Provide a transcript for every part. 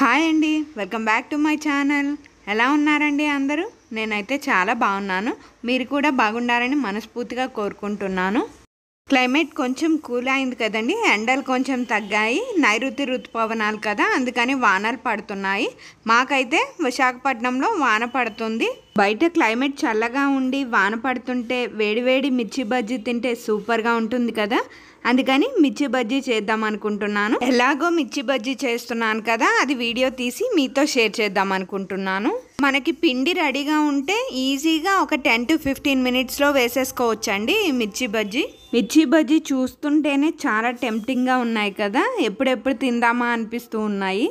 Hi అండి, welcome back to my channel. ఎలా ఉన్నారండి అందరూ? నేనైతే చాలా బాగున్నాను. మీరు కూడా బాగుండాలని మనస్ఫూర్తిగా కోరుకుంటున్నాను. క్లైమేట్ కొంచెం కూల్ అయింది కదండి, ఎండలు కొంచెం తగ్గాయి. నైరుతి ఋతుపవనాలు కదా, అందుకని వానలు పడుతున్నాయి. మాకైతే విశాఖపట్నంలో వాన పడుతుంది. బయట క్లైమేట్ చల్లగా ఉండి వాన పడుతుంటే వేడివేడి మిర్చి బజ్జీ తింటే సూపర్గా ఉంటుంది కదా. అందుకని మిర్చి బజ్జీ చేద్దాం అనుకుంటున్నాను. ఎలాగో మిర్చి బజ్జీ చేస్తున్నాను కదా, అది వీడియో తీసి మీతో షేర్ చేద్దాం అనుకుంటున్నాను. మనకి పిండి రెడీగా ఉంటే ఈజీగా ఒక 10 to 15 మినిట్స్లో వేసేసుకోవచ్చండి ఈ మిర్చి బజ్జీ. మిర్చి బజ్జీ చూస్తుంటేనే చాలా టెంప్టింగ్గా ఉన్నాయి కదా, ఎప్పుడెప్పుడు తిందామా అనిపిస్తూ ఉన్నాయి.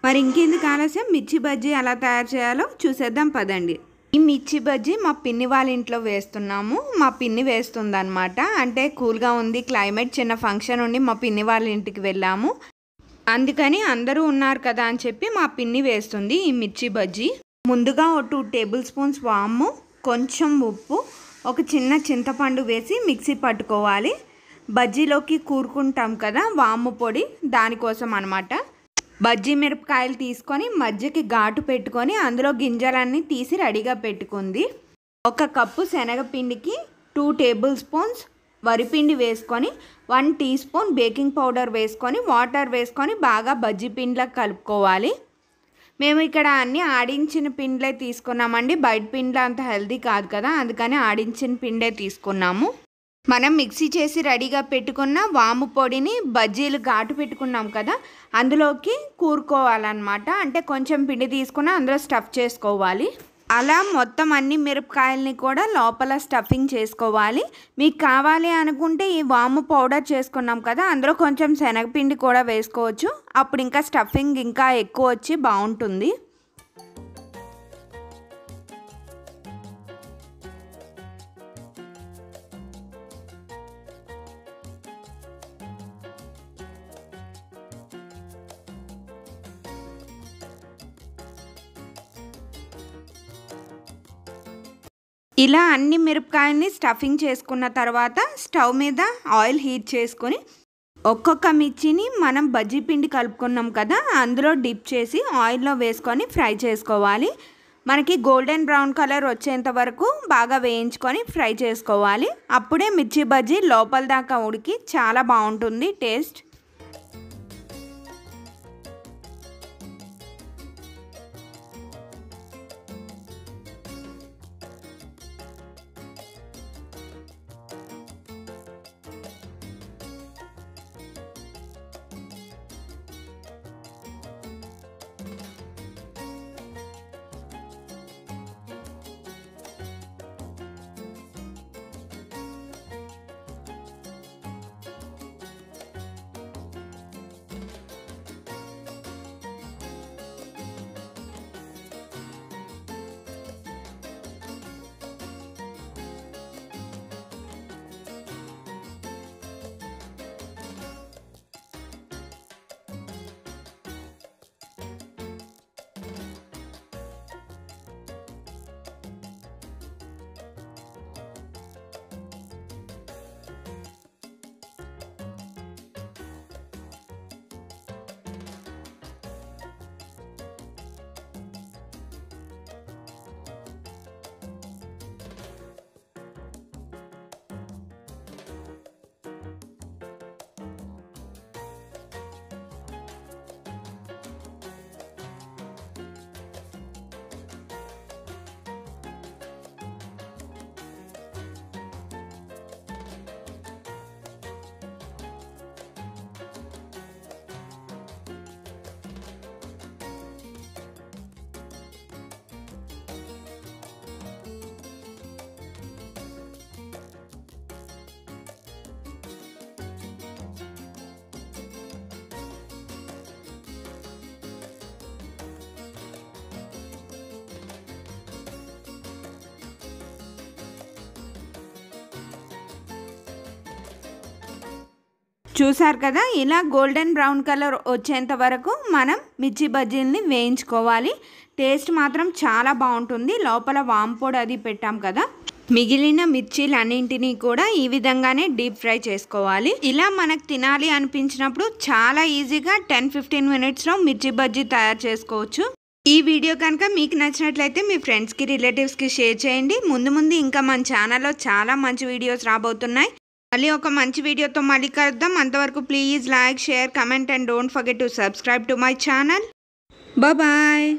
మరి ఇంకెందుకు ఆలస్యం, మిర్చి బజ్జీ ఎలా తయారు చేయాలో చూసేద్దాం పదండి. ఈ మిర్చి బజ్జీ మా పిన్ని వాళ్ళ ఇంట్లో వేస్తున్నాము. మా పిన్ని వేస్తుందన్నమాట. అంటే కూల్గా ఉంది క్లైమేట్, చిన్న ఫంక్షన్ ఉండి మా పిన్ని వాళ్ళ ఇంటికి వెళ్ళాము. అందుకని అందరూ ఉన్నారు కదా అని చెప్పి మా పిన్ని వేస్తుంది ఈ మిర్చి బజ్జీ. ముందుగా 2 టేబుల్ స్పూన్స్ వాము, కొంచెం ఉప్పు, ఒక చిన్న చింతపండు వేసి మిక్సీ పట్టుకోవాలి. బజ్జీలోకి కూరుకుంటాం కదా వాము పొడి, దానికోసం అనమాట. బజ్జీ మిరపకాయలు తీసుకొని మధ్యకి ఘాటు పెట్టుకొని అందులో గింజలన్నీ తీసి రెడీగా పెట్టుకుంది. 1 కప్పు శనగపిండికి 2 టేబుల్ స్పూన్స్ వరిపిండి వేసుకొని 1 టీ స్పూన్ బేకింగ్ పౌడర్ వేసుకొని వాటర్ వేసుకొని బాగా బజ్జీ పిండిలా కలుపుకోవాలి. మేము ఇక్కడ అన్నీ ఆడించిన పిండిలే తీసుకున్నామండి. బయట పిండిలో అంత హెల్దీ కాదు కదా, అందుకని ఆడించిన పిండే తీసుకున్నాము. మనం మిక్సీ చేసి రెడీగా పెట్టుకున్న వాము పొడిని బజ్జీలు ఘాటు పెట్టుకున్నాం కదా అందులోకి కూరుకోవాలన్నమాట. అంటే కొంచెం పిండి తీసుకుని అందులో స్టఫ్ చేసుకోవాలి. అలా మొత్తం అన్ని మిరపకాయలని కూడా లోపల స్టఫింగ్ చేసుకోవాలి. మీకు కావాలి అనుకుంటే ఈ వాము పౌడర్ చేసుకున్నాం కదా అందులో కొంచెం శనగపిండి కూడా వేసుకోవచ్చు. అప్పుడు ఇంకా స్టఫింగ్ ఇంకా ఎక్కువ వచ్చి బాగుంటుంది. ఇలా అన్ని మిరపకాయల్ని స్టఫింగ్ చేసుకున్న తర్వాత స్టవ్ మీద ఆయిల్ హీట్ చేసుకొని ఒక్కొక్క మిర్చిని మనం బజ్జీ పిండి కలుపుకున్నాం కదా అందులో డిప్ చేసి ఆయిల్లో వేసుకొని ఫ్రై చేసుకోవాలి. మనకి గోల్డెన్ బ్రౌన్ కలర్ వచ్చేంత వరకు బాగా వేయించుకొని ఫ్రై చేసుకోవాలి. అప్పుడే మిర్చి బజ్జీ లోపల దాకా ఉడికి చాలా బాగుంటుంది టేస్ట్. చూసారు కదా, ఇలా గోల్డెన్ బ్రౌన్ కలర్ వచ్చేంత వరకు మనం మిర్చి బజ్జీలని వేయించుకోవాలి. టేస్ట్ మాత్రం చాలా బాగుంటుంది. లోపల వాము పొడి అది పెట్టాం కదా. మిగిలిన మిర్చీలన్నింటినీ కూడా ఈ విధంగానే డీప్ ఫ్రై చేసుకోవాలి. ఇలా మనకు తినాలి అనిపించినప్పుడు చాలా ఈజీగా 10-15 మినిట్స్లో మిర్చి బజ్జీ తయారు చేసుకోవచ్చు. ఈ వీడియో కనుక మీకు నచ్చినట్లయితే మీ ఫ్రెండ్స్కి రిలేటివ్స్కి షేర్ చేయండి. ముందు ఇంకా మన ఛానల్లో చాలా మంచి వీడియోస్ రాబోతున్నాయి. మళ్ళీ ఒక మంచి వీడియోతో మళ్ళీ కలుద్దాం. అంతవరకు please like, share, comment and don't forget to subscribe to my channel. Bye.